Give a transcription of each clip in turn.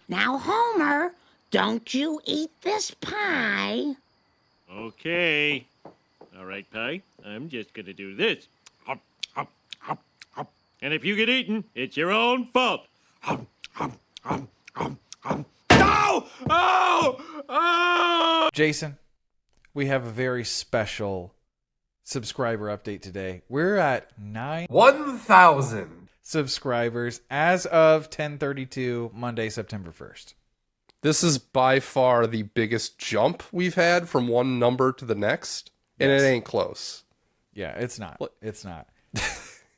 Now, Homer, don't you eat this pie. Okay. All right, Pie. I'm just gonna do this. Hop, hop, hop, hop. And if you get eaten, it's your own fault. Hop, hop, hop, hop, hop. No! Oh! Oh! Jason, we have a very special subscriber update today. We're at 1,000. subscribers as of 10:32 Monday, September 1st. This is by far the biggest jump we've had from one number to the next, and Yes. it ain't close. Yeah, it's not. What? It's not. What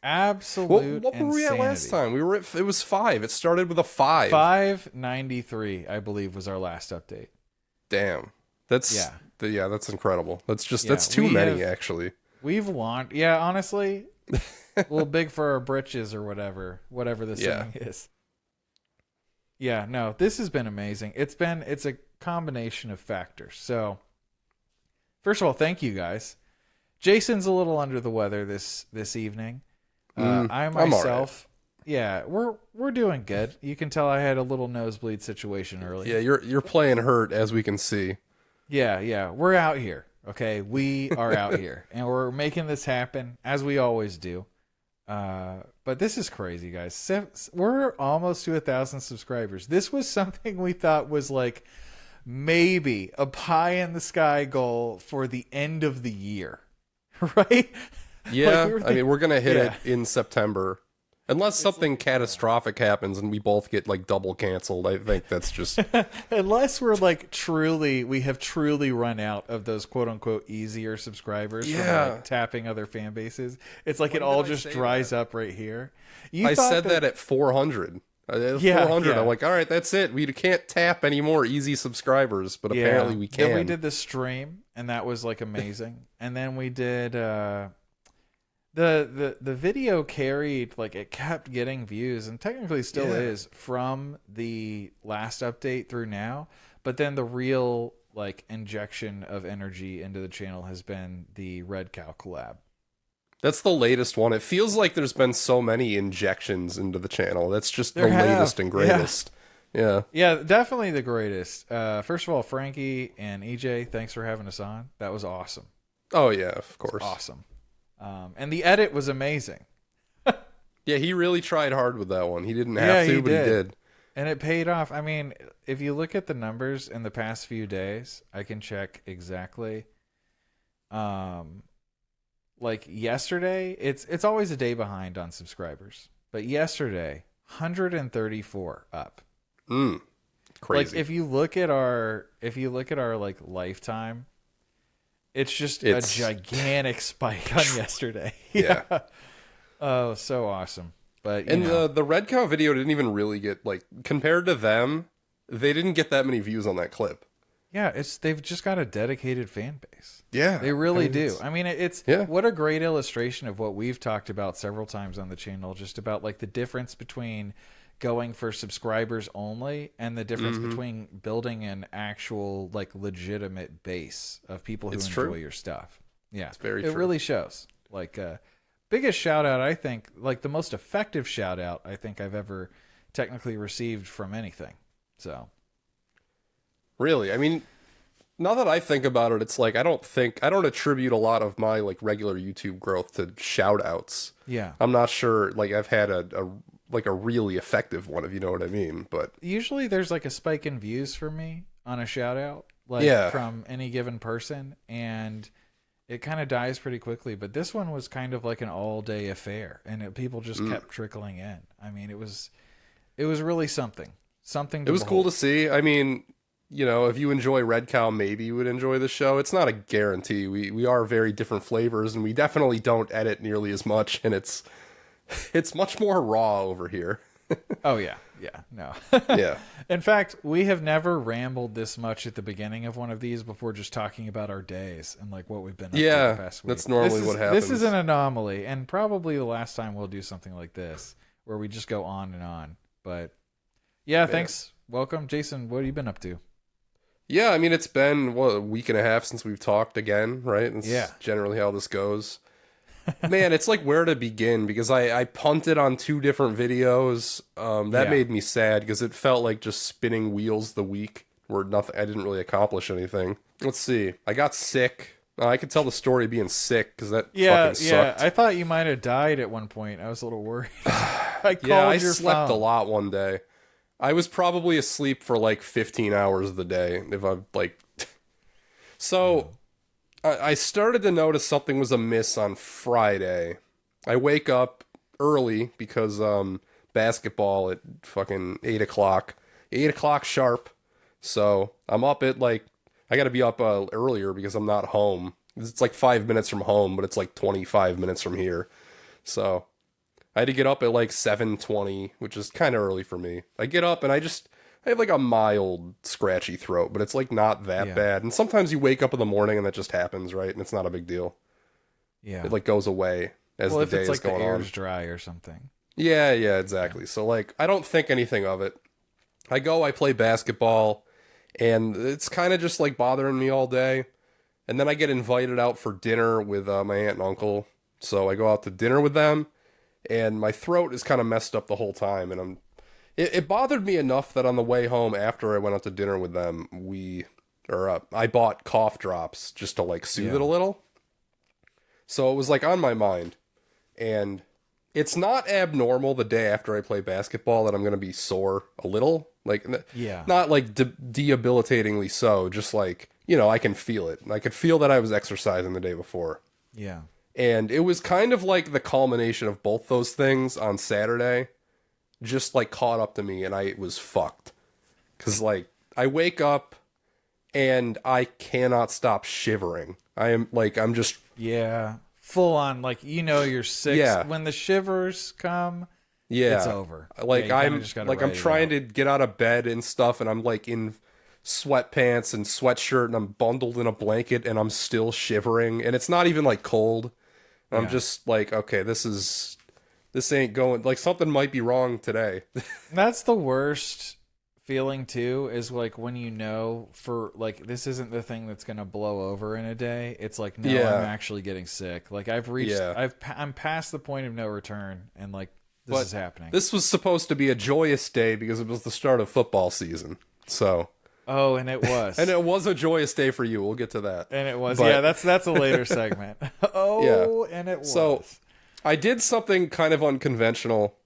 Absolute were we at last insanity. time? It was 5. It started with a 5. 593, I believe, was our last update. Damn. That's Yeah. that's incredible. That's Yeah, too we many have- actually. We've launched, yeah, honestly, a little big for our britches or whatever the Yeah. saying is. Yeah, no, this has been amazing. It's a combination of factors. So, first of all, thank you guys. Jason's a little under the weather this evening. I I'm all myself, yeah, we're doing good. You can tell I had a little nosebleed situation earlier. Yeah, you're playing hurt as we can see. Yeah, we're out here. Okay, we are out here, and we're making this happen as we always do. But this is crazy, guys. We're almost to 1,000 subscribers. This was something we thought was like maybe a pie in the sky goal for the end of the year, right? Yeah, Like, I mean, we're going to hit yeah. it in September. Unless something catastrophic happens and we both get like double canceled. I think that's just Unless we're like we have truly run out of those quote unquote easier subscribers from Yeah. like tapping other fan bases. It's like When it all did I just say dries that? up right here. I said that at 400. At Yeah, 400, yeah. I'm like, all right, that's it. We can't tap any more easy subscribers, but apparently we can. Then we did the stream, and that was like amazing. And then we did the video carried, like it kept getting views, and technically still is from the last update through now. But then the real like injection of energy into the channel has been the Red Cow collab. That's the latest one. It feels like there's been so many injections into the channel. That's just There the have, latest and greatest. Yeah. Yeah, definitely the greatest. First of all, Frankie and EJ, thanks for having us on. That was awesome. Oh, yeah, of course. Awesome. And the edit was amazing. Yeah, he really tried hard with that one. He didn't Yeah, have to, he but did. he did. And it paid off. I mean, if you look at the numbers in the past few days, I can check exactly. Like yesterday, it's always a day behind on subscribers. But yesterday, 134 up. Crazy. Like if you look at our like lifetime, it's just a gigantic spike on yesterday. Yeah. Oh, so awesome. But And the Red Cow video didn't even really get, like, compared to them, they didn't get that many views on that clip. yeah, they've just got a dedicated fan base. Yeah. They really do. it's- I mean, it's Yeah. what a great illustration of what we've talked about several times on the channel, just about like the difference between going for subscribers only and the difference Mm-hmm. between building an actual like legitimate base of people who It's enjoy true. your stuff. Yeah. It's very it true. really shows. Like biggest shout out, I think, like the most effective shout out I think I've ever technically received from anything. So Really, I mean, now that I think about it, it's like I don't attribute a lot of my like regular YouTube growth to shout outs. yeah. I'm not sure like I've had a really effective one, if you know what I mean, but Usually there's like a spike in views for me on a shout out, like Yeah. from any given person, and it kind of dies pretty quickly. But this one was kind of like an all day affair, and people just kept trickling in. I mean, it was really something. it was cool to see. I mean, you know, if you enjoy Red Cow, maybe you would enjoy the show. It's not a guarantee. We are very different flavors, and we definitely don't edit nearly as much, and it's much more raw over here. Oh yeah, no. Yeah. In fact, we have never rambled this much at the beginning of one of these before, just talking about our days and like what we've been up to Yeah, the past week. that's normally what This is happens. an anomaly, and probably the last time we'll do something like this, where we just go on and on. But yeah, thanks. Welcome, Jason. What have you been up to? Yeah, I mean, it's been, a week and a half since we've talked again, right? That's Yeah. generally how this goes. Man, it's like where to begin because I punted on 2 different videos. That Yeah. made me sad because it felt like just spinning wheels the week where nothing. I didn't really accomplish anything. Let's see. I got sick. I could tell the story of being sick because that Yeah, fucking yeah. sucked. I thought you might have died at one point. I was a little worried. I called Yeah, I your slept phone. a lot one day. I was probably asleep for like 15 hours of the day if I'm like. So I started to notice something was amiss on Friday. I wake up early because basketball at fucking 8 o'clock. 8 o'clock sharp. So I'm up at like I gotta be up earlier because I'm not home. It's like 5 minutes from home, but it's like 25 minutes from here. So I had to get up at like 7:20, which is kind of early for me. I get up and I have like a mild scratchy throat, but it's like not that Yeah. bad. And sometimes you wake up in the morning and that just happens, right? And it's not a big deal. Yeah. It like goes away as well, the if day it's is like the going on. air's dry or something. Yeah, exactly. So like I don't think anything of it. I play basketball, and it's kind of just like bothering me all day. And then I get invited out for dinner with my aunt and uncle. So I go out to dinner with them, and my throat is kind of messed up the whole time. And it bothered me enough that on the way home after I went out to dinner with them, I bought cough drops just to like soothe it a little. So it was like on my mind, and it's not abnormal the day after I play basketball that I'm going to be sore a little. Like, Yeah. not like debilitatingly so, just like, I can feel it. I could feel that I was exercising the day before. Yeah. And it was kind of like the culmination of both those things on Saturday, just like caught up to me, and I was fucked. Because, like, I wake up and I cannot stop shivering. I'm just. Yeah. Full on, like, you're sick. Yeah. When the shivers come, Yeah, it's over. Like Yeah, you kinda I'm just gotta like I'm ride it trying out. to get out of bed and stuff, and I'm like in sweatpants and sweatshirt, and I'm bundled in a blanket, and I'm still shivering, and it's not even like cold. I'm Yeah. just like, okay, this ain't going. Like something might be wrong today. That's the worst feeling too, is like when for like this isn't the thing that's gonna blow over in a day. It's like, no, Yeah. I'm actually getting sick. Like I've reached, Yeah. I'm past the point of no return, and like this But is happening. This was supposed to be a joyous day because it was the start of football season. So, Oh, and it was, and it was a joyous day for you. We'll get to that. and it was. But- Yeah, that's a later segment. Oh, and it was. So, I did something kind of unconventional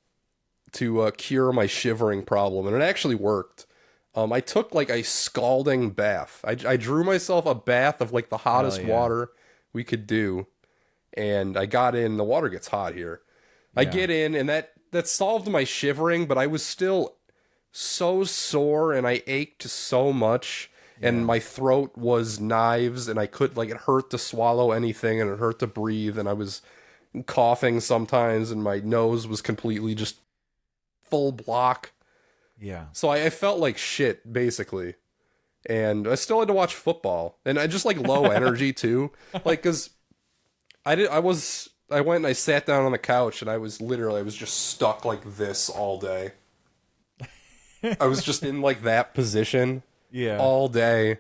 to cure my shivering problem, and it actually worked. I took like a scalding bath. I drew myself a bath of like the hottest Hell yeah. water we could do, and I got in. The water gets hot here. I Yeah. get in, and that solved my shivering, but I was still so sore, and I ached so much, and my throat was knives, and I could like it hurt to swallow anything, and it hurt to breathe, and I was coughing sometimes, and my nose was completely just full block. Yeah. So I felt like shit, basically. And I still had to watch football. And I just like low energy too. Like, cause I went and I sat down on the couch, and I was just stuck like this all day. I was just in like that position Yeah. all day.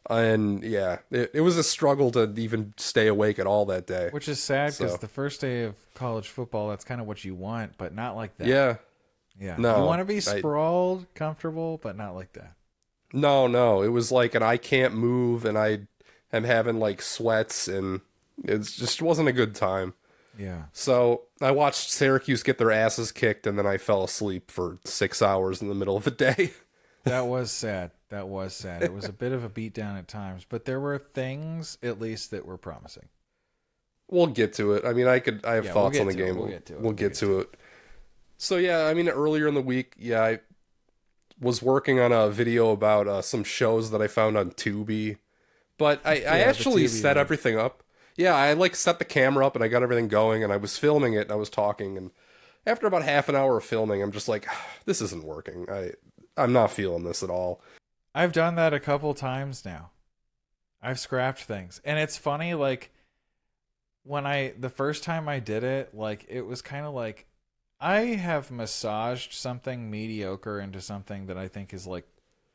And yeah, it was a struggle to even stay awake at all that day. Which is sad because So. the first day of college football, that's kind of what you want, but not like that. Yeah. Yeah. No, You want to be sprawled, comfortable, but not like that. No. It was like an I can't move, and I am having like sweats, and it just wasn't a good time. Yeah. So I watched Syracuse get their asses kicked, and then I fell asleep for 6 hours in the middle of the day. That was sad. That was sad. It was a bit of a beatdown at times, but there were things at least that were promising. We'll get to it. I mean, I have Yeah, thoughts we'll on the get to it. game. We'll get to it. We'll get to it. So yeah, I mean, earlier in the week, I was working on a video about some shows that I found on Tubi, but I the actually Tubi set one. everything up. Yeah, I like set the camera up, and I got everything going, and I was filming it, and I was talking, and after about half an hour of filming, I'm just like, this isn't working. I'm not feeling this at all. I've done that a couple times now. I've scrapped things. And it's funny, like, the first time I did it, like, it was kind of like, I have massaged something mediocre into something that I think is, like,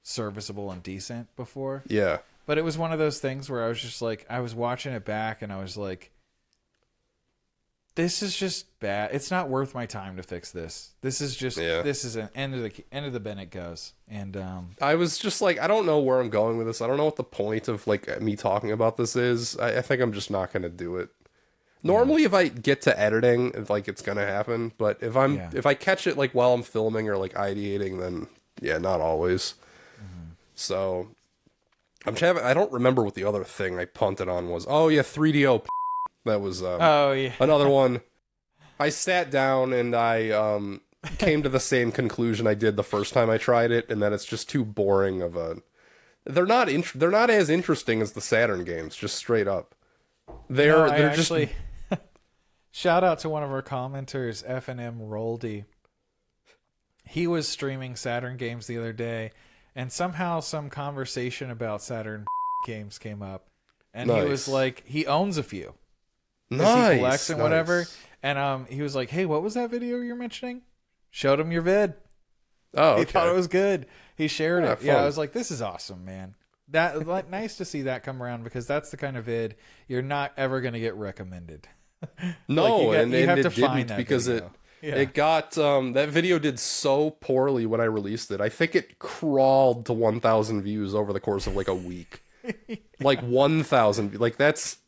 serviceable and decent before. Yeah. But it was one of those things where I was just like, I was watching it back and I was like, this is just bad. It's not worth my time to fix this. This is just this is an end of the Bennett goes. And I was just like, I don't know where I'm going with this. I don't know what the point of like me talking about this is. I think I'm just not going to do it. Normally, if I get to editing, like it's gonna happen. But if I catch it like while I'm filming or like ideating, then yeah, not always. So I don't remember what the other thing I punted on was. Oh yeah, 3DO. That was another one. I sat down and I came to the same conclusion I did the first time I tried it, and that it's just too boring of a. They're not as interesting as the Saturn games, just straight up. They're actually, just. Shout out to one of our commenters, FNM Roldy. He was streaming Saturn games the other day, and somehow some conversation about Saturn games came up, and he was like, he owns a few. Nice. He collects and whatever. And he was like, hey, what was that video you're mentioning? Showed him your vid. Oh, okay. He thought it was good. He shared it. Fun. Yeah, I was like, this is awesome, man. That like nice to see that come around, because that's the kind of vid you're not ever going to get recommended. No, like you have to it find didn't, that because video. it got that video did so poorly when I released it. I think it crawled to 1,000 views over the course of like a week. Like 1,000. Like that's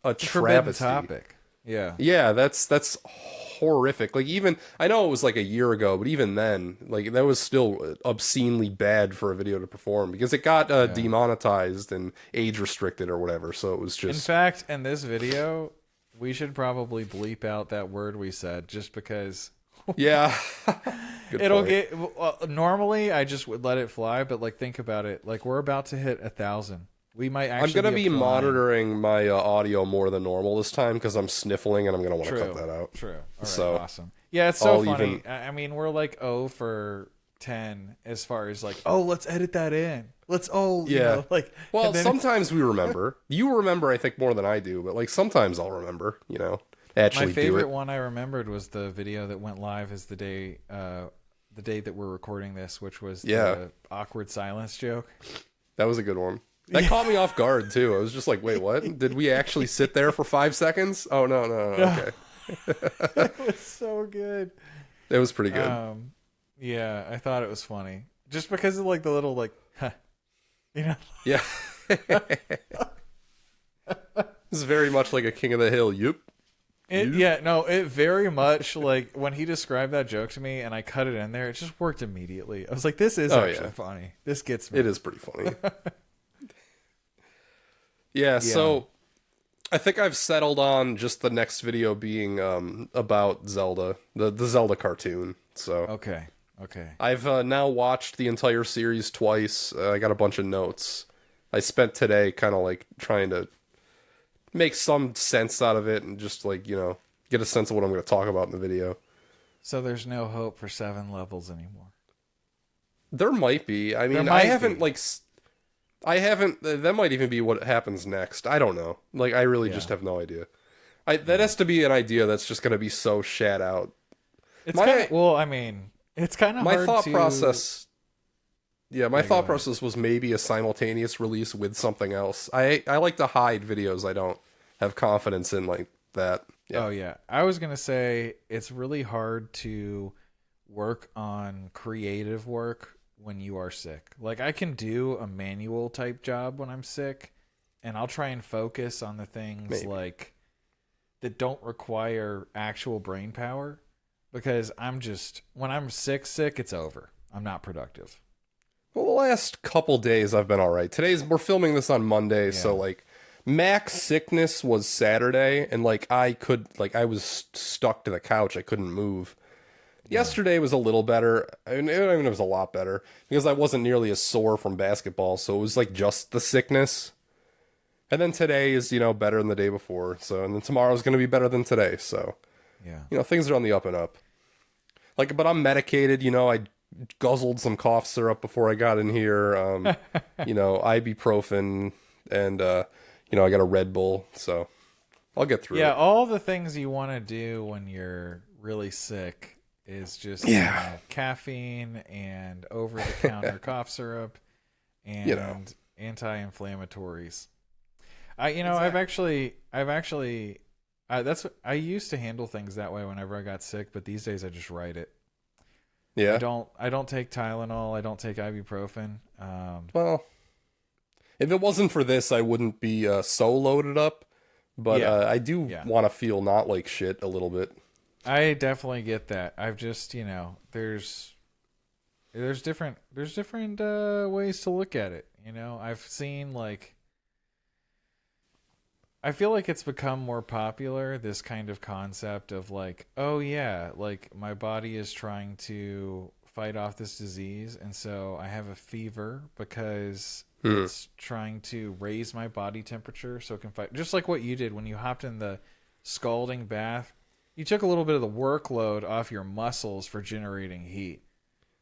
a travesty. Topic. Yeah, that's horrific. Like even I know it was like a year ago, but even then, like that was still obscenely bad for a video to perform, because it got demonetized and age restricted or whatever. So it was just. In fact, in this video, we should probably bleep out that word we said, just because. Yeah. It'll get. Well, normally, I just would let it fly, but like think about it. Like we're about to hit 1,000. We might actually. I'm gonna be monitoring my audio more than normal this time, because I'm sniffling and I'm gonna want to cut that out. True. All right, so awesome. Yeah, it's so funny. I mean, we're like 0 for 10 as far as like, oh, let's edit that in. Let's you know, like. Well, sometimes we remember. You remember, I think, more than I do, but like sometimes I'll remember. You know, actually. My favorite one I remembered was the video that went live as the day that we're recording this, which was the awkward silence joke. That was a good one. That caught me off guard too. I was just like, wait, what? Did we actually sit there for 5 seconds? Oh no, okay. It was so good. It was pretty good. Yeah, I thought it was funny. Just because of like the little like you know? Yeah. This is very much like a King of the Hill. Yep. It very much like when he described that joke to me and I cut it in there, it just worked immediately. I was like, this is actually funny. This gets me. It is pretty funny. Yeah, so I think I've settled on just the next video being about Zelda, the Zelda cartoon. So okay. I've now watched the entire series twice. I got a bunch of notes. I spent today kind of like trying to make some sense out of it and just like, you know, get a sense of what I'm going to talk about in the video. So there's no hope for 7 levels anymore. There might be. I mean, I haven't that might even be what happens next. I don't know. Like, I really just have no idea. That has to be an idea that's just going to be so shat out. It's I mean, it's kind of my hard thought to... process. Yeah, my thought process was maybe a simultaneous release with something else. I like to hide videos I don't have confidence in like that. Yeah. Oh, yeah. I was going to say it's really hard to work on creative work when you are sick. Like, I can do a manual type job when I'm sick, and I'll try and focus on the things like that don't require actual brain power, because when I'm sick, it's over. I'm not productive. Well, the last couple days I've been all right. We're filming this on Monday, so like max sickness was Saturday, and like I was stuck to the couch. I couldn't move. Yesterday was a little better. I mean, it was a lot better because I wasn't nearly as sore from basketball, so it was like just the sickness. And then today is, you know, better than the day before. So, and then tomorrow's going to be better than today. So, you know, things are on the up and up. Like, but I'm medicated. You know, I guzzled some cough syrup before I got in here. You know, ibuprofen, and you know, I got a Red Bull. So, I'll get through it. Yeah, all the things you want to do when you're really sick is just caffeine and over-the-counter cough syrup and anti-inflammatories. I've actually I used to handle things that way whenever I got sick, but these days I just write it. Yeah. I don't take Tylenol. I don't take ibuprofen. Well, if it wasn't for this, I wouldn't be so loaded up. But I do want to feel not like shit a little bit. I definitely get that. I've just, there's different ways to look at it. I've seen I feel like it's become more popular, this kind of concept of oh yeah, my body is trying to fight off this disease, and so I have a fever because it's trying to raise my body temperature so it can fight. Just like what you did when you hopped in the scalding bath. You took a little bit of the workload off your muscles for generating heat.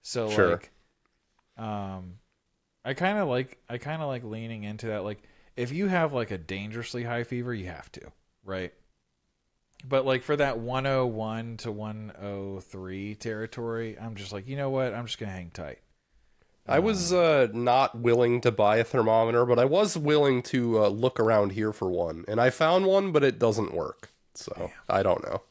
So sure. I kind of like leaning into that. If you have a dangerously high fever, you have to, right? But for that 101 to 103 territory, I'm just you know what? I'm just going to hang tight. I was not willing to buy a thermometer, but I was willing to look around here for one. And I found one, but it doesn't work. So, damn. I don't know.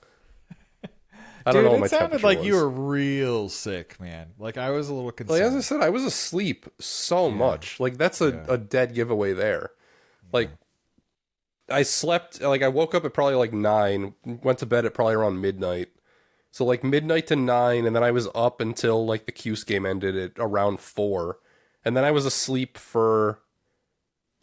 I don't know what my temperature was. It sounded like you were real sick, man. I was a little concerned. As I said, I was asleep so much. That's a dead giveaway there. I slept, I woke up at probably 9, went to bed at probably around midnight. So midnight to 9, and then I was up until the Cuse game ended at around 4. And then I was asleep for,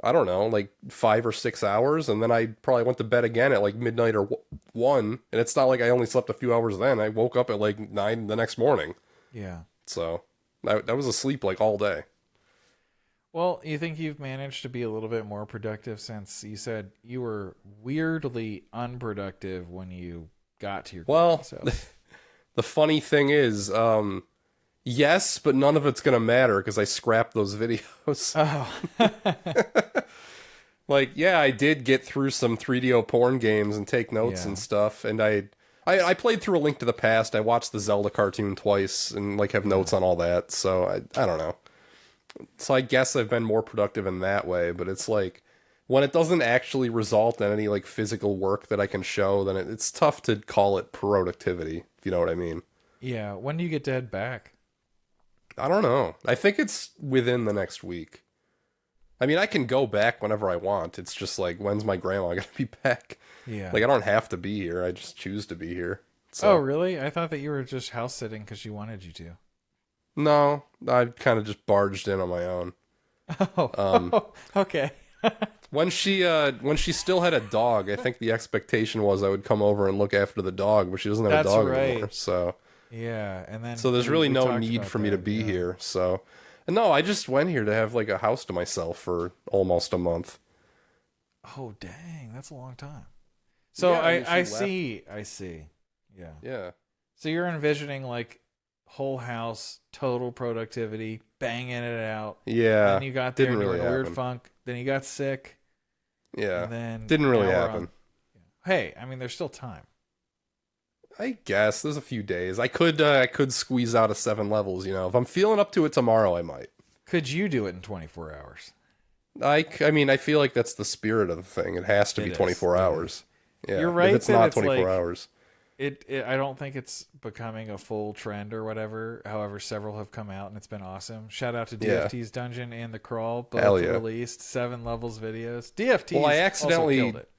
I don't know, 5 or 6 hours, and then I probably went to bed again at midnight or 1, and it's not I only slept a few hours then. I woke up at 9 the next morning. Yeah. So, I was asleep all day. Well, you think you've managed to be a little bit more productive since you said you were weirdly unproductive when you got to your the funny thing is, yes, but none of it's going to matter because I scrapped those videos. Oh. Yeah, I did get through some 3DO porn games and take notes and stuff, and I played through A Link to the Past. I watched the Zelda cartoon twice and have notes on all that, so I don't know. So I guess I've been more productive in that way, but it's when it doesn't actually result in any physical work that I can show, then it's tough to call it productivity, if you know what I mean. Yeah, when do you get to head back? I don't know. I think it's within the next week. I mean, I can go back whenever I want. It's just when's my grandma gonna be back? Yeah. I don't have to be here. I just choose to be here. So. Oh, really? I thought that you were just house sitting because she wanted you to. No, I kind of just barged in on my own. Oh, okay. When she still had a dog, I think the expectation was I would come over and look after the dog, but she doesn't have a dog anymore. So yeah, and then there's really no need for me to be here. So no, I just went here to have a house to myself for almost a month. Oh dang, that's a long time. So yeah, I see. Yeah. Yeah. So you're envisioning whole house, total productivity, banging it out. Yeah. Then you got there didn't and really you were in a weird happen. funk. Then you got sick. Yeah. And then didn't really happen. Hey, I mean, there's still time. I guess there's a few days. I could squeeze out 7 levels. If I'm feeling up to it tomorrow, I might. Could you do it in 24 hours? I mean, I feel like that's the spirit of the thing. It has to be 24 hours. Yeah. You're right. If it's not 24 hours. I don't think it's becoming a full trend or whatever. However, several have come out and it's been awesome. Shout out to DFT's Dungeon and The Crawl, both released 7 levels videos. DFT also killed it.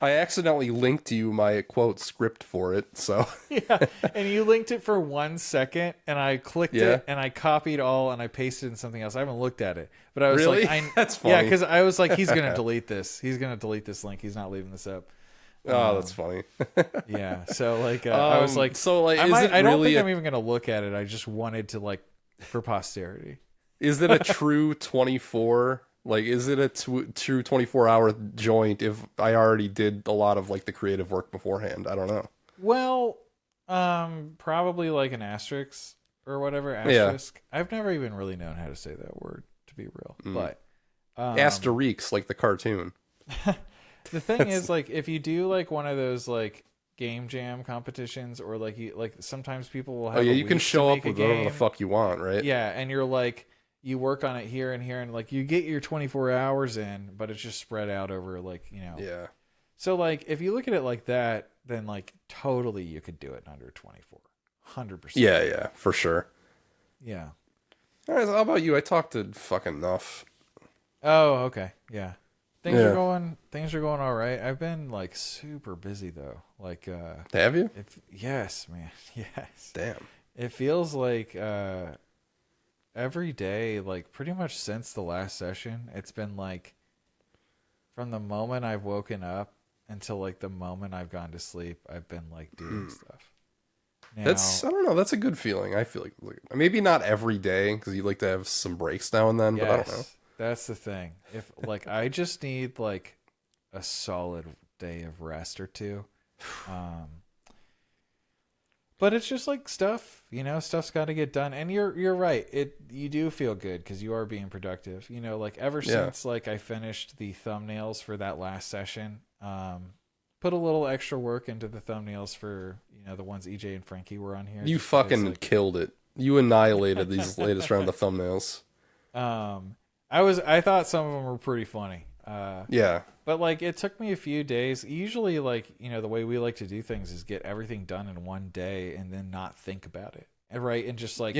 I accidentally linked you my quote script for it, so yeah, and you linked it for 1 second, and I clicked it, and I copied all, and I pasted it in something else. I haven't looked at it, but I was really? That's funny. Yeah, because I was he's gonna delete this. He's gonna delete this link. He's not leaving this up. Oh, that's funny. Yeah, so I was I don't think I'm even gonna look at it. I just wanted to for posterity. Is it a true 24? Is it a true 24-hour joint if I already did a lot of the creative work beforehand? I don't know. Well, probably an asterisk or whatever. Asterisk. Yeah. I've never even really known how to say that word, to be real. But asterisk, like the cartoon. The thing is, if you do one of those game jam competitions, or sometimes people will have. Oh yeah, you can show up with whatever the fuck you want, right? Yeah, and you're you work on it here and here, and you get your 24 hours in, but it's just spread out over Yeah. So like if you look at it like that, then like totally you could do it in under 24. 100%. Yeah, for sure. Yeah. All right, so how about you? I talked to fucking enough. Oh, okay. Yeah. Things Yeah. are going all right. I've been like super busy though. Like Have you? yes, man. Yes. Damn. It feels like every day, like pretty much since the last session, it's been like from the moment I've woken up until like the moment I've gone to sleep, I've been like doing stuff. Now, I don't know. That's a good feeling. I feel like maybe not every day because you like to have some breaks now and then, but I don't know. That's the thing. If like I just need like a solid day of rest or two. But it's just like stuff, stuff's got to get done. And you're right. You do feel good because you are being productive. Like ever since like I finished the thumbnails for that last session, put a little extra work into the thumbnails for the ones EJ and Frankie were on here. You fucking killed it. You annihilated these latest round of thumbnails. I thought some of them were pretty funny. Yeah. But like it took me a few days. Usually like, the way we like to do things is get everything done in one day and then not think about it. Right? And just like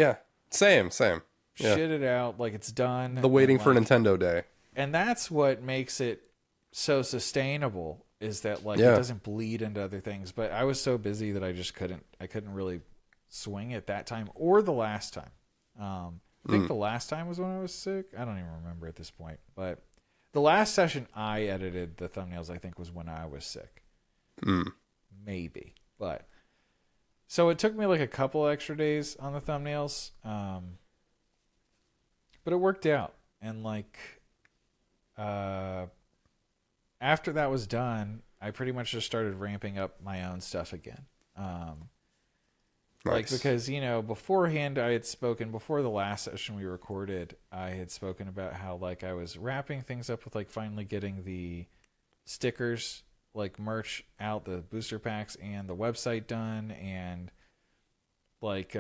Same. Yeah. Shit it out like it's done. The waiting for Nintendo Day. And that's what makes it so sustainable is that like it doesn't bleed into other things. But I was so busy that I couldn't really swing it that time or the last time. I think the last time was when I was sick. I don't even remember at this point, but the last session I edited the thumbnails, I think, was when I was sick. Maybe. But so it took me like a couple extra days on the thumbnails. But it worked out. And like after that was done, I pretty much just started ramping up my own stuff again. Like, because, beforehand I had spoken, before the last session we recorded, I had spoken about how, like, I was wrapping things up with, like, finally getting the stickers, like, merch out, the booster packs, and the website done, and, like,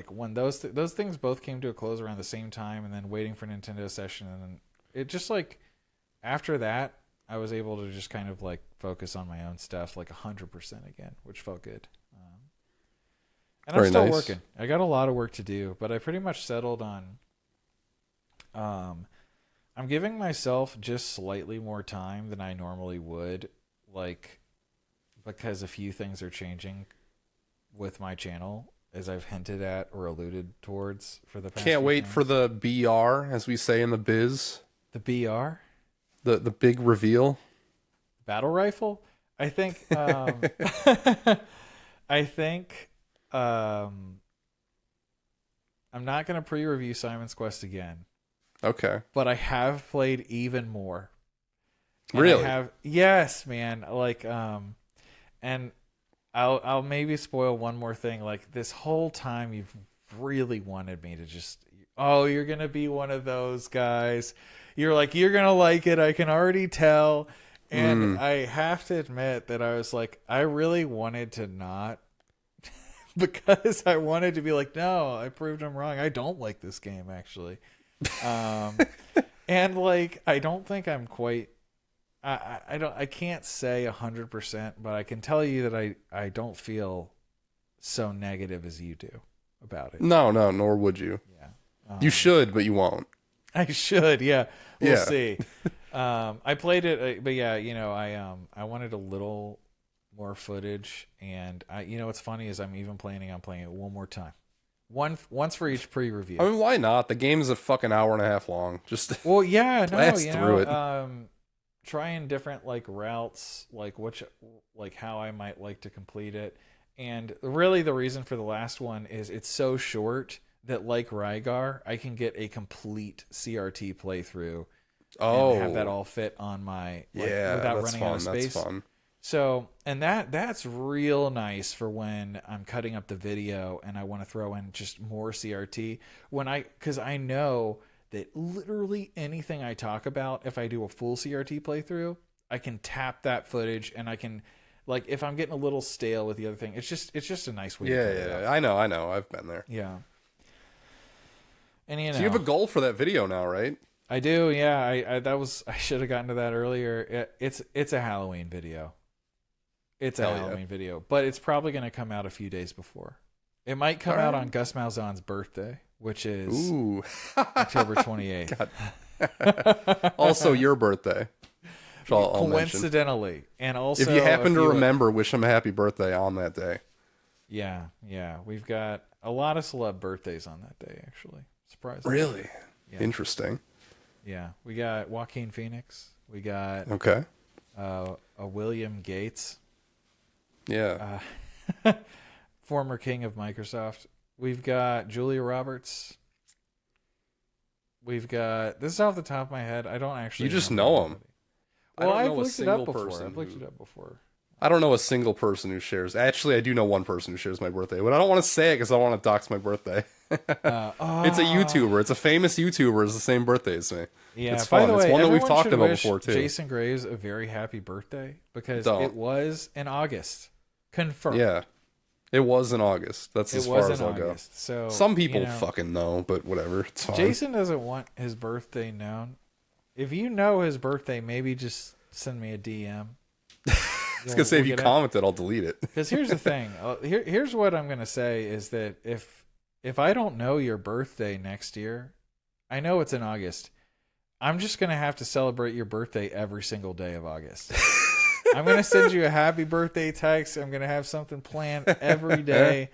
when those things both came to a close around the same time, and then waiting for Nintendo session, and then it just, like, after that, I was able to just kind of, like, focus on my own stuff, like, 100% again, which felt good. And I'm still working. I got a lot of work to do, but I pretty much settled on. I'm giving myself just slightly more time than I normally would, like, because a few things are changing with my channel, as I've hinted at or alluded towards for the past. Can't wait for the BR, as we say in the biz. The BR? The big reveal. Battle rifle? I think. I think. I'm not going to pre-review Simon's Quest again. Okay. But I have played even more. And really? Yes, man. Like, and I'll maybe spoil one more thing. Like, this whole time you've really wanted me to just, you're going to be one of those guys. You're like, you're going to like it. I can already tell. And I have to admit that I was like, I really wanted to not. Because I wanted to be like, no, I proved him wrong. I don't like this game, actually. And like, I don't think I'm quite, I can't say 100%, but I can tell you that I don't feel so negative as you do about it. No, nor would you. Yeah. You should, but you won't. I should. Yeah. We'll Yeah. see. I played it, but yeah, I wanted a little more footage, and what's funny is I'm even planning on playing it one more time, once for each pre-review. I mean, why not? The game is a fucking hour and a half long. Just blast through it. Trying different like routes, like how I might like to complete it, and really the reason for the last one is it's so short that, like Rygar, I can get a complete CRT playthrough. And have that all fit on my without running out of space. That's fun. So, and that's real nice for when I'm cutting up the video and I want to throw in just more CRT. Because I know that literally anything I talk about, if I do a full CRT playthrough, I can tap that footage and I can, like, if I'm getting a little stale with the other thing, it's just a nice way. Yeah. I know. I've been there. Yeah. And So you have a goal for that video now, right? I do, yeah. I should have gotten to that earlier. It's a Halloween video. It's a Hell yeah. Halloween video, but it's probably going to come out a few days before. It might come out on Gus Malzahn's birthday, which is Ooh. October 28th. Also your birthday. Which I'll mention. Coincidentally, and also If you happen to remember, wish him a happy birthday on that day. Yeah, we've got a lot of celeb birthdays on that day. Actually, surprisingly. Really? Yeah. Interesting. Yeah, we got Joaquin Phoenix. We got Okay. a William Gates. Yeah. Former king of Microsoft. We've got Julia Roberts. We've got, this is off the top of my head. I don't actually. You just know him. Well, I I've don't know a looked it up single before. person I've looked who- it up before. I don't know a single person who shares. Actually, I do know one person who shares my birthday, but I don't want to say it because I want to dox my birthday. It's a YouTuber. It's a famous YouTuber. It's the same birthday as me. Yeah, it's by fun. the way, it's one that we've everyone talked should about wish before too. Jason Graves a very happy birthday because Don't. it was in August. Confirmed. Yeah, it was in August. That's It as was far in as I'll go. August. So Some people you know, fucking know, but whatever. It's fine. Jason doesn't want his birthday known. If you know his birthday, maybe just send me a DM. I was gonna say if you commented, I'll delete it. Because here's the thing. Here's what I'm gonna say is that if I don't know your birthday next year, I know it's in August. I'm just gonna have to celebrate your birthday every single day of August. I'm gonna send you a happy birthday text. I'm gonna have something planned every day.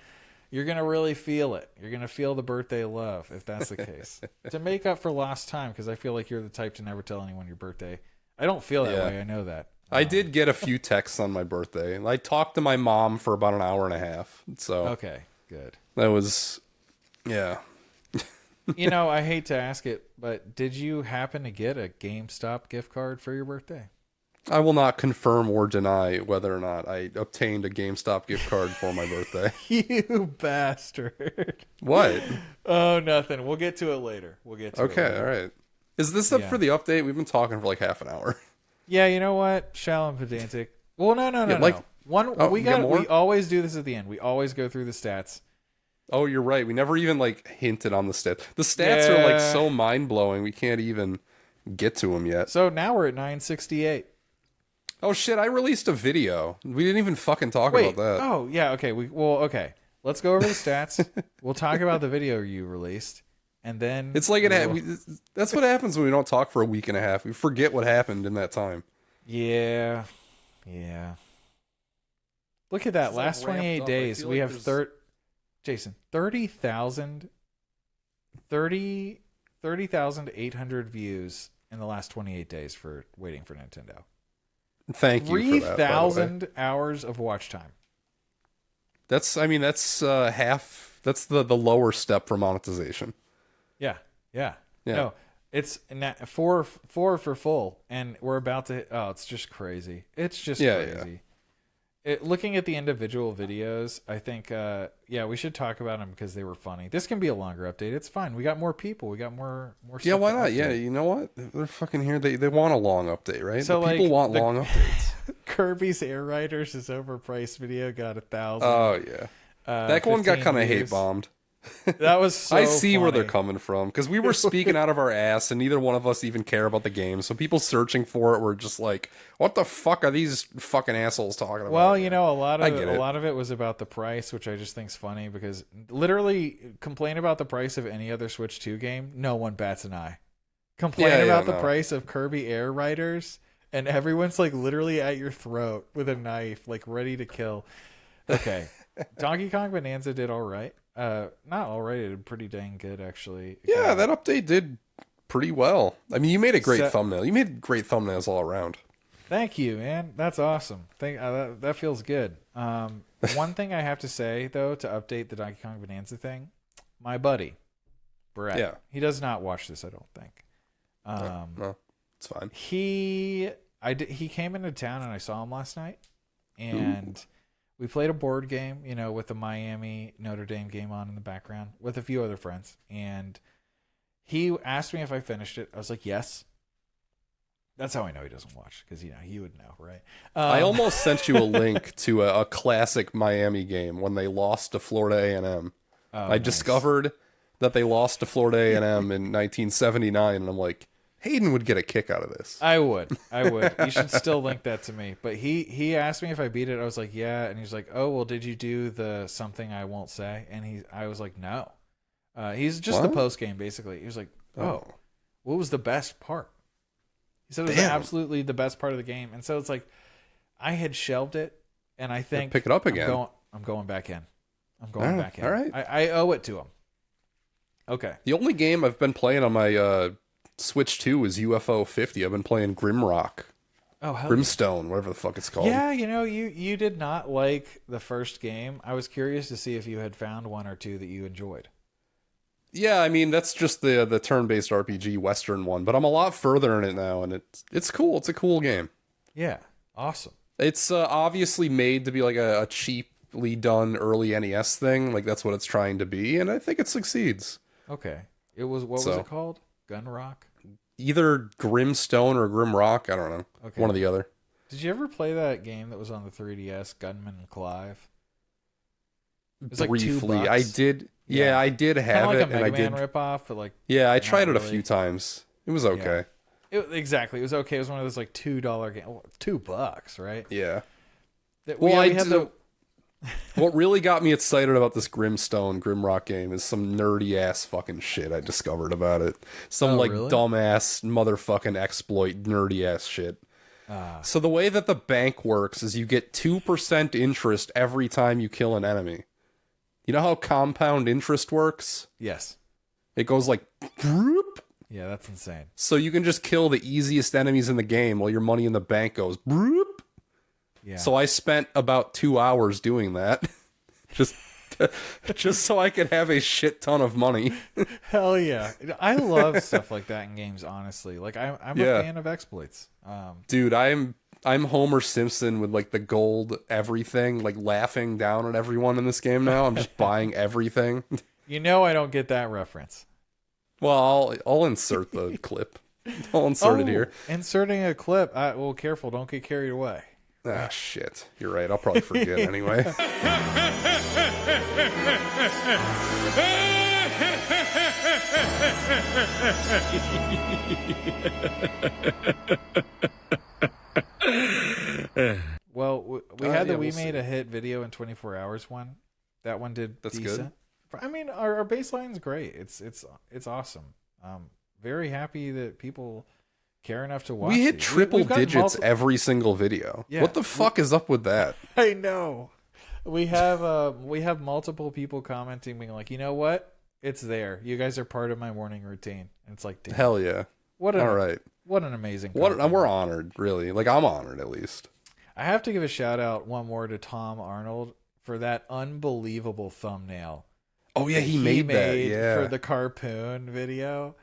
You're gonna really feel it. You're gonna feel the birthday love if that's the case. To make up for lost time, because I feel like you're the type to never tell anyone your birthday. I don't feel that Yeah. way. I know that. I did get a few texts on my birthday. I talked to my mom for about an hour and a half. So Okay, good. that was, yeah. You know, I hate to ask it, but did you happen to get a GameStop gift card for your birthday? I will not confirm or deny whether or not I obtained a GameStop gift card for my birthday. You bastard. What? Oh, nothing. We'll get to it later. We'll get to it Okay, later. all right. Is this up Yeah. for the update? We've been talking for like half an hour. Yeah, you know what? Shallow and pedantic. Well, no. like- One, Oh, we you got more? We always do this at the end. We always go through the stats. Oh, you're right. We never even like hinted on the stats. The stats are like Yeah. so mind blowing. We can't even get to them yet. So now we're at 968. Oh shit! I released a video. We didn't even fucking talk Wait. about that. Oh, yeah. Okay. Okay. Let's go over the stats. We'll talk about the video you released, and then It's like that's what happens when we don't talk for a week and a half. We forget what happened in that time. Yeah. Look at that. It's Last all ramped 28 up. I days, feel we like have there's- Jason, 30,800 views in the last 28 days for waiting for Nintendo. Thank you for that. by the way. 3,000 hours of watch time. That's half. That's the lower step for monetization. Yeah. Yeah. No, it's four for full, and we're about to. Oh, it's just crazy. It's just crazy. Looking at the individual videos, I think, we should talk about them because they were funny. This can be a longer update. It's fine. We got more people. We got more. Yeah, stuff why to not? update. Yeah, you know what? They're fucking here. They want a long update, right? So, The people like, want the- long updates. Kirby's Air Riders is overpriced video got 1,000. Oh yeah, that one got 15 kind of hate views. bombed. That was so I see where they're funny. coming from because we were speaking out of our ass, and neither one of us even care about the game. So people searching for it were just like, "What the fuck are these fucking assholes talking about?" Well, you know, a lot I get it. of it was about the price, which I just think's funny because literally complain about the price of any other Switch 2 game, no one bats an eye. Complain Yeah, about the no. price of Kirby Air Riders, and everyone's like literally at your throat with a knife, like ready to kill. Okay, Donkey Kong Bonanza did all right. Not all right, it did pretty dang good actually. Yeah, that update did pretty well. I mean, you made a great So- thumbnail. You made great thumbnails all around. Thank you, man. That's awesome. That feels good. One thing I have to say though, to update the Donkey Kong Bonanza thing, my buddy Brett. Yeah. He does not watch this, I don't think. No, it's fine. He came into town and I saw him last night, and we played a board game, you know, with the Miami Notre Dame game on in the background with a few other friends, and he asked me if I finished it. I was like, yes. That's how I know he doesn't watch, because, you know, he would know, right? I almost sent you a link to a classic Miami game when they lost to Florida A&M. I discovered that they lost to Florida A&M in 1979, and I'm like, Hayden would get a kick out of this. I would. You should still link that to me. But he asked me if I beat it. I was like, yeah. And he's like, oh, well, did you do the something I won't say? And I was like, no. He's just the post game, basically. He was like, oh, what was the best part? He said it was absolutely the best part of the game. And so it's like, I had shelved it, and I think pick it up again. I'm going back in. Back in. All right. I owe it to him. Okay. The only game I've been playing on my Switch 2 is UFO 50. I've been playing Grimrock. Oh, hell Brimstone, whatever the fuck it's called. Yeah, you did not like the first game. I was curious to see if you had found one or two that you enjoyed. Yeah, I mean, that's just the turn-based RPG Western one, but I'm a lot further in it now, and it's cool. It's a cool game. Yeah, awesome. It's obviously made to be like a cheaply done early NES thing. Like, that's what it's trying to be, and I think it succeeds. Okay. What was it called? Gun Rock? Either Grimstone or Grimrock. I don't know. Okay. One or the other. Did you ever play that game that was on the 3DS, Gunman and Clive? It was Briefly. like $2. I did. Yeah, I did have like it. a Mega and I Man did. ripoff, but like. Yeah, I tried it a really. few times. It was okay. Exactly. It was okay. It was one of those like $2 games. $2, right? Yeah. We What really got me excited about this Grimrock game is some nerdy ass fucking shit I discovered about it. Some really? dumbass motherfucking exploit nerdy ass shit. So the way that the bank works is you get 2% interest every time you kill an enemy. You know how compound interest works? Yes. It goes like broop. Yeah, that's insane. So you can just kill the easiest enemies in the game while your money in the bank goes broop. Yeah. So I spent about 2 hours doing that, just so I could have a shit ton of money. Hell yeah! I love stuff like that in games. Honestly, like I'm a fan of exploits. Dude, I'm Homer Simpson with like the gold everything, like laughing down at everyone in this game now. I'm just buying everything. You know I don't get that reference. Well, I'll insert the clip. I'll insert it here. Inserting a clip. Well, careful, don't get carried away. Ah, shit. You're right. I'll probably forget anyway. Well, we had the We Made a Hit video in 24 hours one. That one did That's decent. good. I mean, our baseline's great. It's awesome. Very happy that people care enough to watch. We hit these. triple We've got digits every single video. Yeah. What the fuck is up with that? I know. We have multiple people commenting, being like, you know what? It's there. You guys are part of my morning routine. And it's like, damn, Hell yeah. all right. What an amazing. We're honored, really. Like, I'm honored at least. I have to give a shout out one more to Tom Arnold for that unbelievable thumbnail. Oh yeah, he made that. Yeah, for the Carpoon video.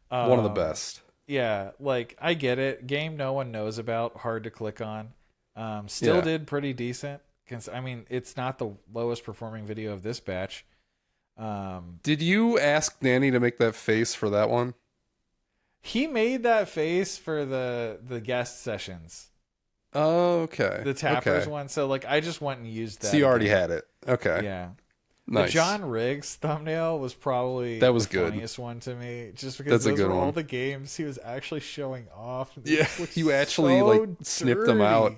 One of the best. Yeah, like I get it. Game no one knows about, hard to click on. Still did pretty decent. I mean, it's not the lowest performing video of this batch. Did you ask Nanny to make that face for that one? He made that face for the guest sessions. Oh, okay. The Tappers one. So like I just went and used that. So you already had it. Okay. Yeah. Nice. The John Riggs thumbnail was probably the funniest one to me, just because those were all the games he was actually showing off. Yeah, you actually so snipped them out.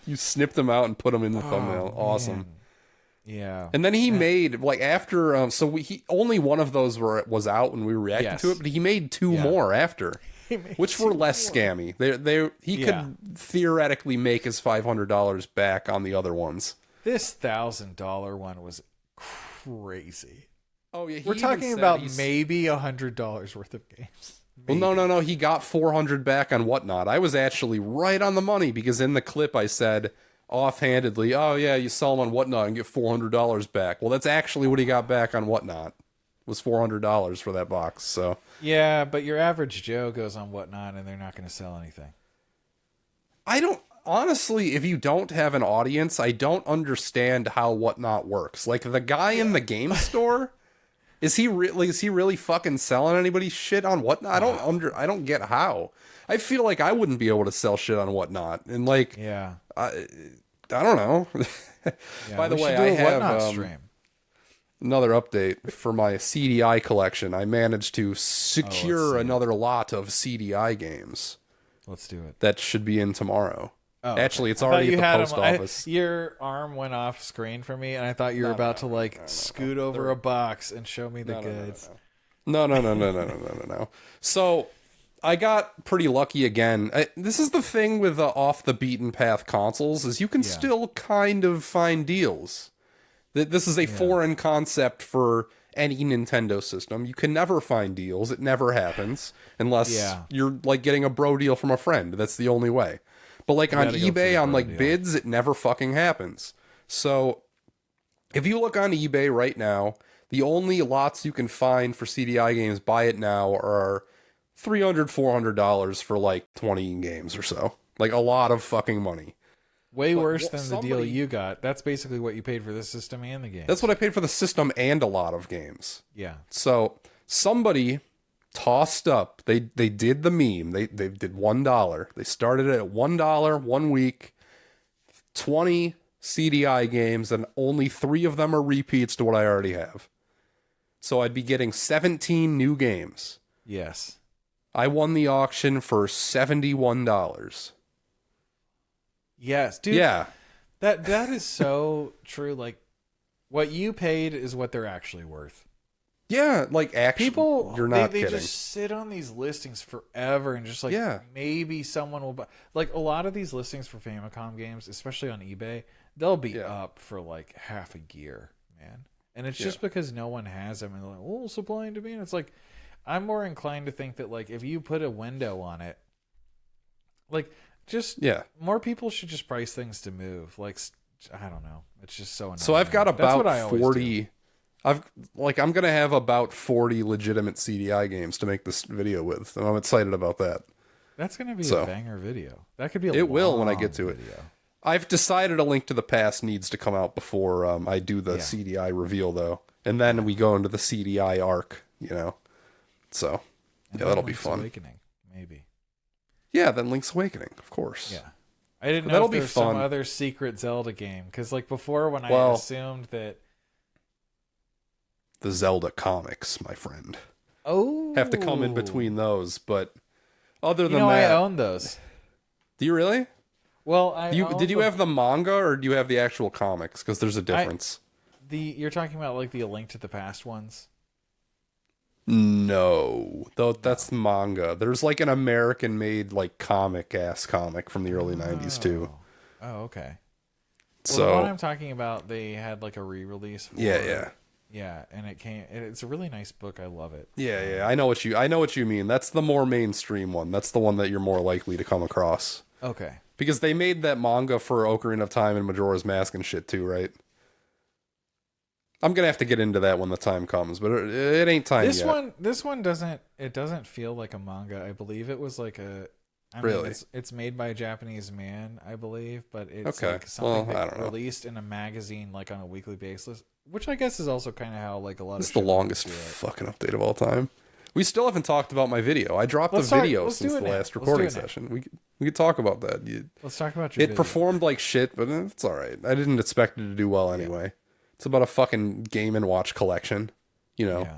You snipped them out and put them in the thumbnail. Awesome. Man. Yeah. And then he made after he only one of those was out when we reacted to it, but he made two more after, which were less scammy. He could theoretically make his $500 back on the other ones. This $1,000 one was crazy. Oh yeah, we're talking about maybe $100 worth of games. Maybe. Well, no. He got 400 back on Whatnot. I was actually right on the money because in the clip I said offhandedly, "Oh yeah, you sell them on Whatnot and get $400 back." Well, that's actually what he got back on Whatnot. Was $400 for that box. So yeah, but your average Joe goes on Whatnot and they're not going to sell anything. I don't. Honestly, if you don't have an audience, I don't understand how Whatnot works. Like the guy in the game store, is he really fucking selling anybody's shit on Whatnot? I don't get how. I feel like I wouldn't be able to sell shit on Whatnot. And like, I don't know. By the way, I have stream. Another update for my CDI collection. I managed to secure see. another lot of CDI games. Let's do it. That should be in tomorrow. Oh, Actually, okay. it's already at the post them, office. Your arm went off screen for me, and I thought you were about to scoot over a box and show me the goods. No. So I got pretty lucky again. This is the thing with the off the beaten path consoles is you can still kind of find deals. This is a foreign concept for any Nintendo system. You can never find deals. It never happens unless you're like getting a bro deal from a friend. That's the only way. But like on eBay, on like bids, it never fucking happens. So if you look on eBay right now, the only lots you can find for CDI games, buy it now, are $300, $400 for like 20 games or so. Like a lot of fucking money. Way worse than the deal you got. That's basically what you paid for the system and the game. That's what I paid for the system and a lot of games. Yeah. So somebody tossed up. They did the meme. They did $1. They started it at $1 1 week. 20 CDI games, and only 3 of them are repeats to what I already have. So I'd be getting 17 new games. Yes. I won the auction for $71. Yes, dude. Yeah. That is so true. Like, what you paid is what they're actually worth. Yeah, like actually, People, you're not they kidding. just sit on these listings forever and just like, maybe someone will buy. Like, a lot of these listings for Famicom games, especially on eBay, they'll be up for like half a year, man. And it's just because no one has them, and they're like, oh, supply and demand. It's like, I'm more inclined to think that like if you put a window on it, like just more people should just price things to move. Like, I don't know, it's just so annoying. So I've got about 40. I'm gonna have about 40 legitimate CDI games to make this video with, and I'm excited about that. That's gonna be a banger video. That could be a It will when I get to video. it. I've decided A Link to the Past needs to come out before I do the CDI reveal, though, and then we go into the CDI arc. You know, so that'll be fun. Awakening, maybe. Yeah, then Link's Awakening, of course. Yeah, I didn't know if there was some other secret Zelda game, because like before when I assumed that the Zelda comics, my friend, have to come in between those, but other than that, I own those. Do you really? Well, did you have the manga or do you have the actual comics? Because there's a difference. You're talking about like the A Link to the Past ones. No, though that's manga. There's like an American-made like comic from the early '90s too. Oh, okay. So the one I'm talking about, they had like a re-release. Yeah, and it came. It's a really nice book. I love it. Yeah. I know what you mean. That's the more mainstream one. That's the one that you're more likely to come across. Okay. Because they made that manga for Ocarina of Time and Majora's Mask and shit too, right? I'm gonna have to get into that when the time comes, but it ain't time yet. This one doesn't feel like a manga. I believe it was like a. Really? It's made by a Japanese man, I believe, but it's okay. like something I don't know. released in a magazine like on a weekly basis, which I guess is also kind of how like a lot This of. This is the longest fucking update of all time. We still haven't talked about my video. I dropped the video since the last recording session. We could talk about that. Let's talk about your video. It performed like shit, but it's all right. I didn't expect it to do well anyway. It's about a fucking Game and Watch collection, you know. Yeah.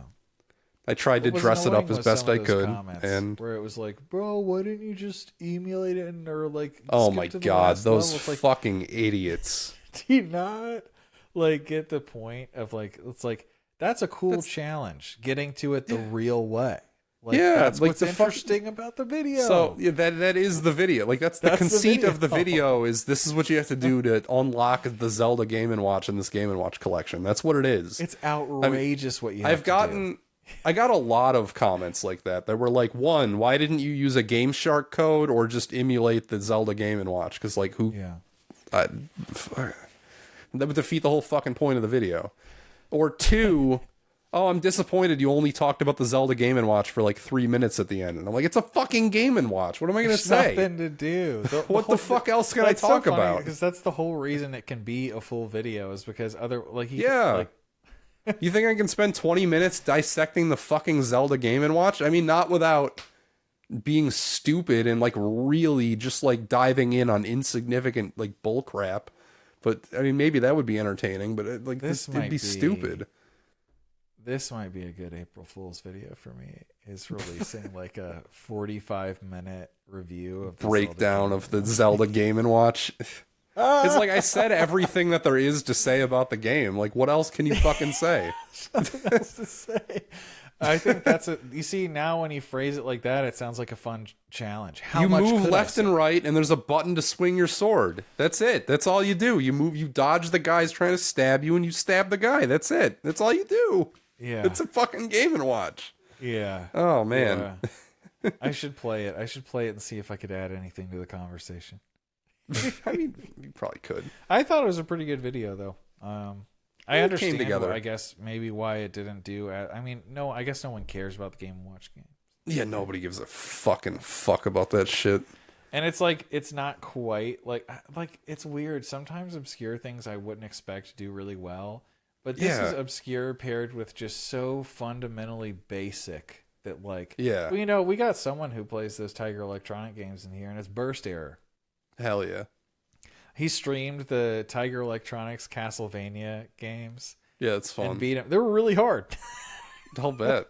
I tried to dress it up as best I could, and where it was like, bro, why didn't you just emulate it or like? Oh my god, those fucking idiots! Do you not like get the point of like it's like that's a cool challenge, getting to it the real way. Like, that's like what's interesting about the video. So that is the video. Like that's the conceit of the video. Is this is what you have to do to unlock the Zelda Game and Watch in this Game and Watch collection. That's what it is. It's outrageous what you have I got a lot of comments like that were like, one, why didn't you use a Game Shark code or just emulate the Zelda Game and Watch? Because like who? Yeah. That would defeat the whole fucking point of the video. Or two, oh, I'm disappointed you only talked about the Zelda Game & Watch for like 3 minutes at the end. And I'm like, it's a fucking Game & Watch. What am I going to say? Nothing to do. What the fuck else can I talk about? Because that's the whole reason it can be a full video is because you think I can spend 20 minutes dissecting the fucking Zelda Game & Watch? I mean, not without being stupid and like really just like diving in on insignificant like bull crap. But I mean, maybe that would be entertaining, but it'd be stupid. This might be a good April Fool's video for me. Is releasing like a 45-minute review of the Breakdown of the Zelda Game and Watch. It's like I said everything that there is to say about the game. Like, what else can you fucking say? Nothing else to say. I think that's a. You see, now when you phrase it like that, it sounds like a fun challenge. How you much move could I left say? and right, and there's a button to swing your sword. That's it. That's all you do. You move. You dodge the guys trying to stab you, and you stab the guy. That's it. That's all you do. Yeah, It's a fucking Game and Watch. yeah. Oh man. Yeah. I should play it. I should play it and see if I could add anything to the conversation. I mean, you probably could. I thought it was a pretty good video, though. I It understand. came together. I guess maybe why it didn't do. I mean, no. I guess no one cares about the Game and Watch game. Yeah, nobody gives a fucking fuck about that shit. And it's like it's not quite like it's weird. Sometimes obscure things I wouldn't expect to do really well, but this is obscure paired with just so fundamentally basic that like Yeah. well, we got someone who plays those Tiger Electronic games in here, and it's Burst Error. Hell yeah. He streamed the Tiger Electronics Castlevania games. Yeah, it's fun. And beat him. They were really hard. I'll bet.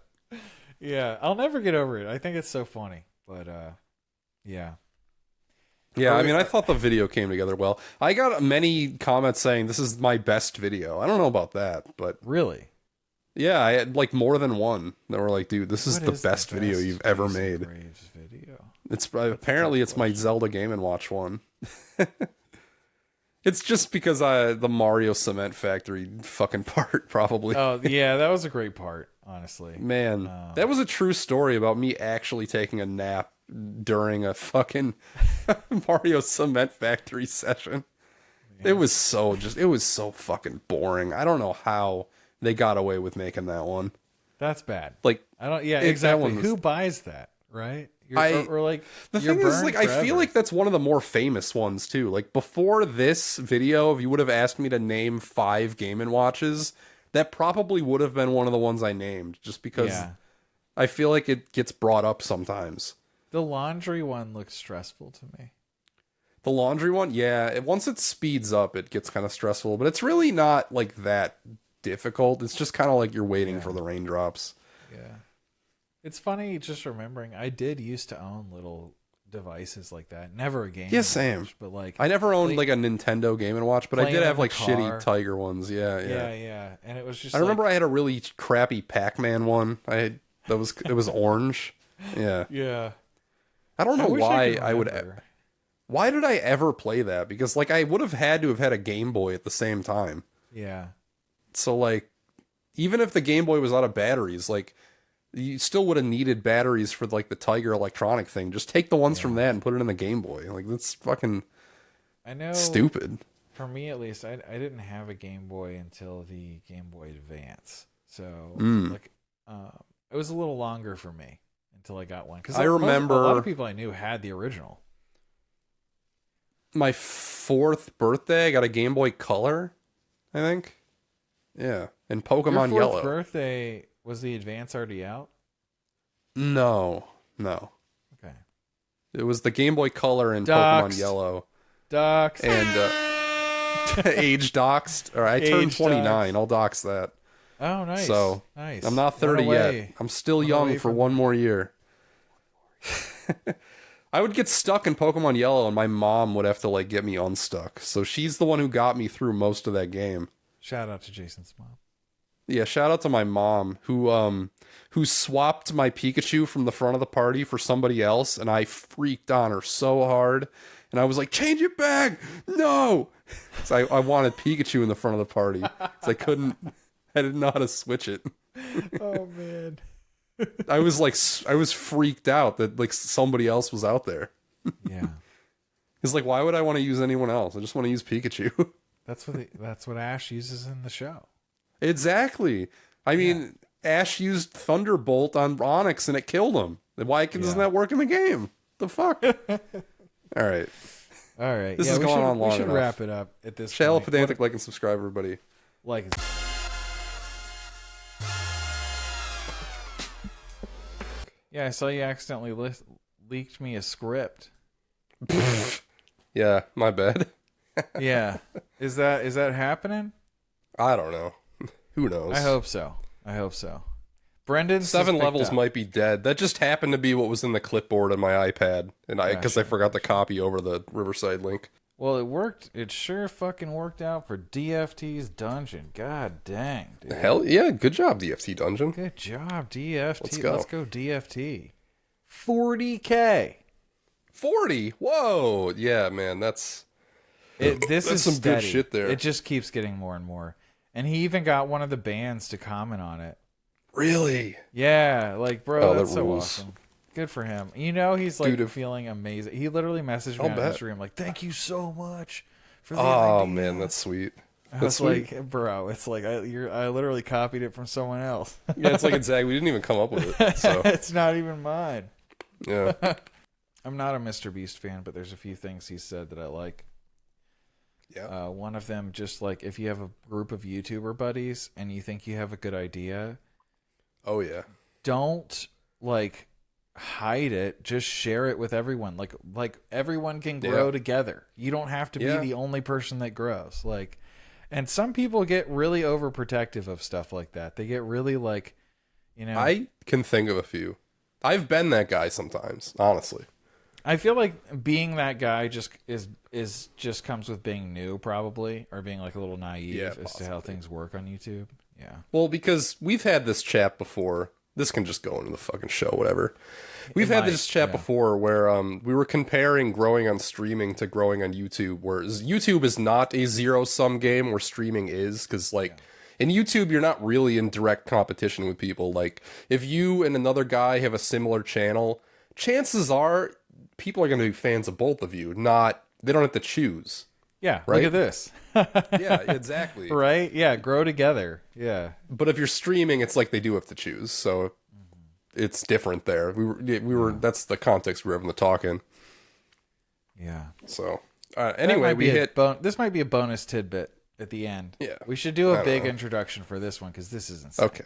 Yeah, I'll never get over it. I think it's so funny. But yeah. Yeah, I mean, I thought the video came together well. I got many comments saying this is my best video. I don't know about that, but Really? yeah, I had like more than one that were like, dude, this is What the is best video you've ever Jason made. Graves video? It's apparently it's my Zelda Game and Watch one. It's just because the Mario Cement Factory fucking part, probably. Oh, yeah, that was a great part, honestly. Man, that was a true story about me actually taking a nap during a fucking Mario Cement Factory session. Yeah. It was so fucking boring. I don't know how they got away with making that one. That's bad. Like, I don't. Yeah, that exactly. one was- Who buys that? Right? Or like the you're thing is, burned like, I feel forever. like that's one of the more famous ones too. Like, before this video, if you would have asked me to name 5 Game and Watches, that probably would have been one of the ones I named, just because I feel like it gets brought up sometimes. The laundry one looks stressful to me. The laundry one, yeah. Once it speeds up, it gets kind of stressful, but it's really not like that difficult. It's just kind of like you're waiting for the raindrops. Yeah. It's funny just remembering I did used to own little devices like that. Never a game. Yeah, same. Watch, but like I never owned like a Nintendo Game and Watch, but I playing did in have the like car. shitty Tiger ones. Yeah. And it was just I remember like, I had a really crappy Pac-Man one. It was orange. Yeah. Yeah. I don't know wish why could I would. remember. Why did I ever play that? Because like I would have had to have had a Game Boy at the same time. Yeah. So like, even if the Game Boy was out of batteries, like you still would have needed batteries for like the Tiger Electronic thing. Just take the ones from that and put it in the Game Boy. Like that's fucking I know. stupid. For me, at least, I didn't have a Game Boy until the Game Boy Advance. So like, it was a little longer for me until I got one. Because I remember a lot of people I knew had the original. My 4th birthday, I got a Game Boy Color, I think. Yeah, and Pokemon Your 4th Yellow. birthday, was the Advance already out? No. Okay. It was the Game Boy Color and Doxed. Pokemon Yellow. Ducks. And age doxed. All right, I turned Age 29. I'll dox that. Oh, nice. So, nice. I'm not 30 yet. I'm still young for one more year. I would get stuck in Pokemon Yellow, and my mom would have to like get me unstuck. So she's the one who got me through most of that game. Shout out to Jason's mom. Yeah, shout out to my mom who swapped my Pikachu from the front of the party for somebody else, and I freaked on her so hard. And I was like, change it back! No! So I wanted Pikachu in the front of the party. So I didn't know how to switch it. Oh, man. I was freaked out that like somebody else was out there. Yeah. It's like, why would I want to use anyone else? I just want to use Pikachu. That's what Ash uses in the show. Exactly. I mean, Ash used Thunderbolt on Onyx and it killed him. Why doesn't that work in the game? The fuck? All right. All right. This is going on long We should enough. wrap it up at this Channel point. Pedantic, like and subscribe, everybody. Like. Yeah, I saw you accidentally leaked me a script. Yeah, my bad. Yeah. Is that happening? I don't know. Who knows? I hope so. I hope so. Brendan, 7 levels might be dead. That just happened to be what was in the clipboard on my iPad, and because I forgot to copy over the Riverside link. Well, it worked. It sure fucking worked out for DFT's dungeon. God dang, dude. Hell yeah, good job, DFT dungeon. Good job, DFT. Let's go DFT. 40K. 40. Whoa, yeah, man, that's some good shit there. It just keeps getting more and more. And he even got one of the bands to comment on it. Really? Yeah, like, bro, that's so rules. awesome. Good for him. You know, he's like Dude, feeling amazing. He literally messaged me on Instagram like, "Thank you so much for the Oh idea." man, that's sweet. I That's was sweet. like, bro, it's like I literally copied it from someone else. Yeah, it's like exactly. We didn't even come up with it. So It's not even mine. yeah. I'm not a Mr. Beast fan, but there's a few things he said that I like. Yeah. One of them, just like if you have a group of YouTuber buddies and you think you have a good idea, Oh yeah. don't like hide it. Just share it with everyone. Like everyone can grow together. You don't have to be the only person that grows. Like, and some people get really overprotective of stuff like that. They get really like, you know. I can think of a few. I've been that guy sometimes, honestly. I feel like being that guy just just comes with being new, probably, or being like a little naive as to how things work on YouTube. Yeah. Well, because we've had this chat before. This can just go into the fucking show, whatever. We've had this chat before where we were comparing growing on streaming to growing on YouTube, whereas YouTube is not a zero-sum game where streaming is, because like in YouTube you're not really in direct competition with people. Like if you and another guy have a similar channel, chances are people are going to be fans of both of you. They don't have to choose. Yeah, right? Look at this. Yeah, exactly. Right? Yeah, grow together. Yeah. But if you're streaming, it's like they do have to choose. So it's different there. We were that's the context we were having the talk in. Yeah. So anyway, this might be a bonus tidbit at the end. Yeah. We should do a big introduction for this one because this is insane. Okay.